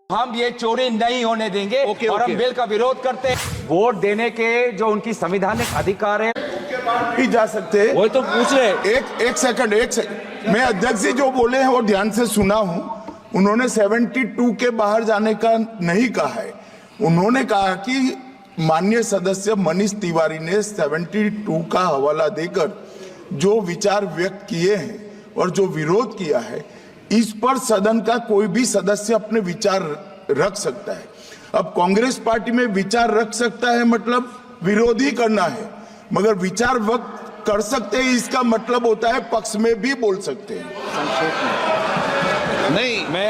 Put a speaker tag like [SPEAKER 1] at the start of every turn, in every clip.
[SPEAKER 1] हम ये चोरी नहीं होने देंगे और हम बिल का विरोध करते हैं। वोट देने के जो उनकी संवैधानिक अधिकार है
[SPEAKER 2] भी जा सकते हैं।
[SPEAKER 1] वही तो पूछ रहे।
[SPEAKER 2] एक सेकंड मैं अध्यक्ष जी जो बोले हैं वो ध्यान से सुना हूं। उन्होंने 72 के बाहर जाने का नहीं कहा है। उन्होंने कहा कि माननीय सदस्य मनीष तिवारी ने 72 का हवाला देकर जो विचार व्यक्त किए हैं और जो विरोध किया है, इस पर सदन का कोई भी सदस्य अपने विचार रख सकता है। अब कांग्रेस पार्टी में विचार रख सकता है मतलब विरोध ही करना है, मगर विचार व्यक्त कर सकते हैं इसका मतलब होता है पक्ष में भी बोल सकते हैं।
[SPEAKER 3] नहीं,
[SPEAKER 1] मैं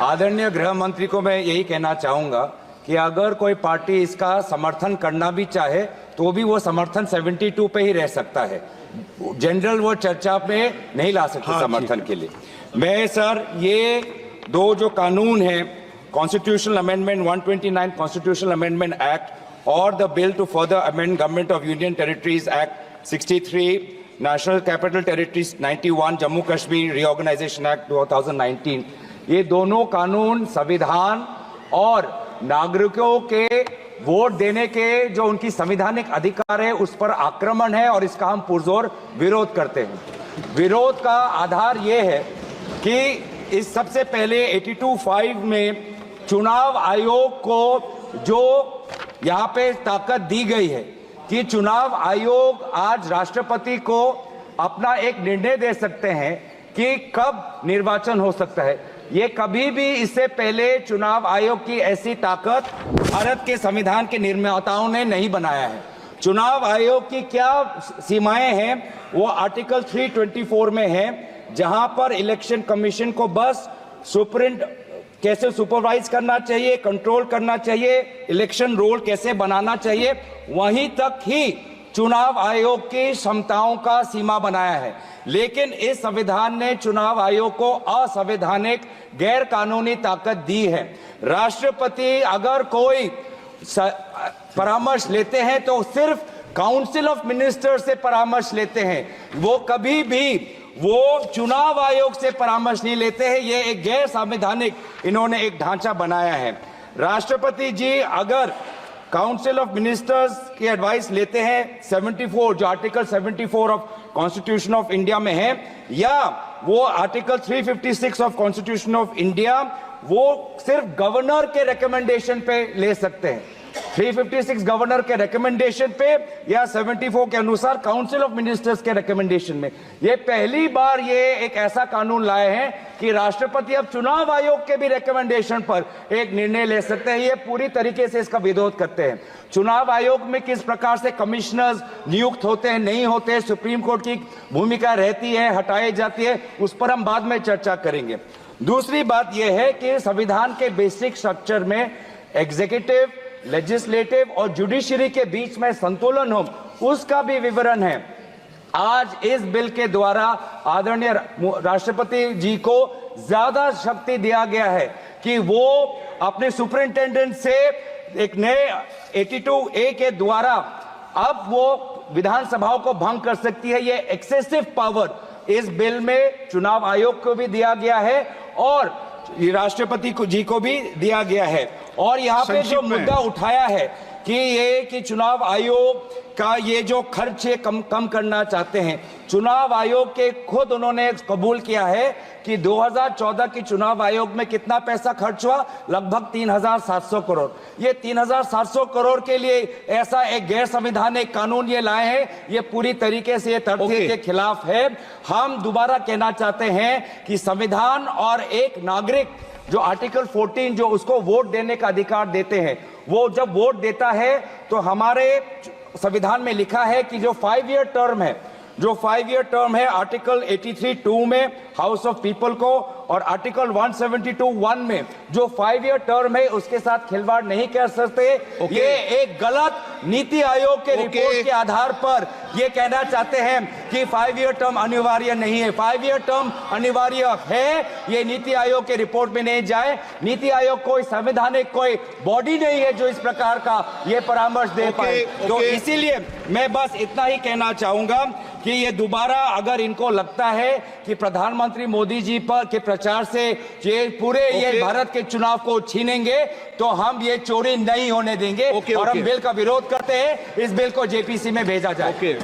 [SPEAKER 1] आदरणीय गृह मंत्री को मैं यही कहना चाहूंगा कि अगर कोई पार्टी इसका समर्थन करना भी चाहे तो भी वो समर्थन 72 पे ही रह सकता है। जनरल वो चर्चा में नहीं ला सकते समर्थन के लिए। मैं सर ये दो जो कानून है, constitutional amendment 129 constitutional amendment act और the bill to further amend government of union territories act 63, national capital territories 91, Jammu Kashmir reorganisation act 2019, ये दोनों कानून संविधान और नागरिकों के वोट देने के जो उनकी संवैधानिक अधिकार है उस पर आक्रमण है और इसका हम पुरजोर विरोध करते हैं। विरोध का आधार ये है कि इस सबसे पहले 82(5) में चुनाव आयोग को जो यहाँ पे ताकत दी गई है कि चुनाव आयोग आज राष्ट्रपति को अपना एक निर्णय दे सकते हैं कि कब निर्वाचन हो सकता है। ये कभी भी इससे पहले चुनाव आयोग की ऐसी ताकत भारत के संविधान के निर्माताओं ने नहीं बनाया है। चुनाव आयोग की क्या सीमाएं हैं वो आर्टिकल 324 में है, जहां पर इलेक्शन कमीशन को बस कैसे सुपरवाइज करना चाहिए, कंट्रोल करना चाहिए, इलेक्शन रोल कैसे बनाना चाहिए, वहीं तक ही चुनाव आयोग की क्षमताओं का सीमा बनाया है। लेकिन इस संविधान ने चुनाव आयोग को असंवैधानिक गैर कानूनी ताकत दी है। राष्ट्रपति अगर कोई परामर्श लेते हैं तो सिर्फ काउंसिल ऑफ मिनिस्टर से परामर्श लेते हैं, वो कभी भी वो चुनाव आयोग से परामर्श नहीं लेते हैं। ये एक गैर संवैधानिक इन्होंने एक ढांचा बनाया है। राष्ट्रपति जी अगर काउंसिल ऑफ मिनिस्टर्स की एडवाइस लेते हैं 74 जो article 74 of constitution of India में है, या वो article 356 of constitution of India, वो सिर्फ गवर्नर के रिकमेंडेशन पे ले सकते हैं। 356 गवर्नर के रिकमेंडेशन पे या 74 के अनुसार काउंसिल ऑफ मिनिस्टर्स के रिकमेंडेशन में। ये पहली बार ये एक ऐसा कानून लाए हैं कि राष्ट्रपति अब चुनाव आयोग के भी रिकमेंडेशन पर एक निर्णय ले सकते हैं। ये पूरी तरीके से इसका विरोध करते हैं। चुनाव आयोग में किस प्रकार से कमिश्नर्स नियुक्त होते हैं, नहीं होते, सुप्रीम कोर्ट की भूमिका रहती है, हटाई जाती है, उस पर हम बाद में चर्चा करेंगे। दूसरी बात यह है कि संविधान के बेसिक स्ट्रक्चर में एग्जीक्यूटिव, लेजिस्लेटिव और जुडिशरी के बीच में संतुलन हो, उसका भी विवरण है। आज इस बिल के द्वारा आदरणीय राष्ट्रपति जी को ज्यादा शक्ति दिया गया है कि वो अपने सुपरिंटेंडेंट से एक नए 82A के द्वारा अब वो विधानसभाओं को भंग कर सकती है। ये एक्सेसिव पावर इस बिल में चुनाव आयोग को भी दिया गया है और राष्ट्रपति जी को भी दिया गया है। और यहाँ पे जो मुद्दा उठाया है कि चुनाव आयोग का ये जो खर्च है कम करना चाहते हैं, चुनाव आयोग के खुद उन्होंने कबूल किया है कि 2014 की चुनाव आयोग में कितना पैसा खर्च हुआ, लगभग 3700 करोड़। ये 3700 करोड़ के लिए ऐसा एक गैर संवैधानिक कानून ये लाए हैं, ये पूरी तरीके से ये तथ्य के खिलाफ है। हम दोबारा कहना चाहते हैं कि संविधान और एक नागरिक जो आर्टिकल 14 जो उसको वोट देने का अधिकार देते हैं, वो जब वोट देता है तो हमारे संविधान में लिखा है कि जो 5 ईयर टर्म है, जो 5 ईयर टर्म है आर्टिकल 83(2) में हाउस ऑफ पीपल को और आर्टिकल 172(1) में जो 5 ईयर टर्म है उसके साथ खिलवाड़ नहीं कर सकते। ये एक गलत नीति आयोग के रिपोर्ट के आधार पर ये कहना चाहते हैं कि 5 ईयर टर्म अनिवार्य नहीं है। 5 ईयर टर्म अनिवार्य है, ये नीति आयोग के रिपोर्ट में नहीं जाए। नीति आयोग कोई संवैधानिक कोई बॉडी नहीं है जो इस प्रकार का ये परामर्श दे पाए। तो इसीलिए मैं बस इतना ही कहना चाहूंगा कि कि ये दोबारा अगर इनको लगता है कि प्रधानमंत्री मोदी जी पर के प्रचार से ये पूरे ये भारत के चुनाव को छीनेंगे, तो हम ये चोरी नहीं होने देंगे और हम बिल का विरोध करते हैं। इस बिल को जेपीसी में भेजा जाए।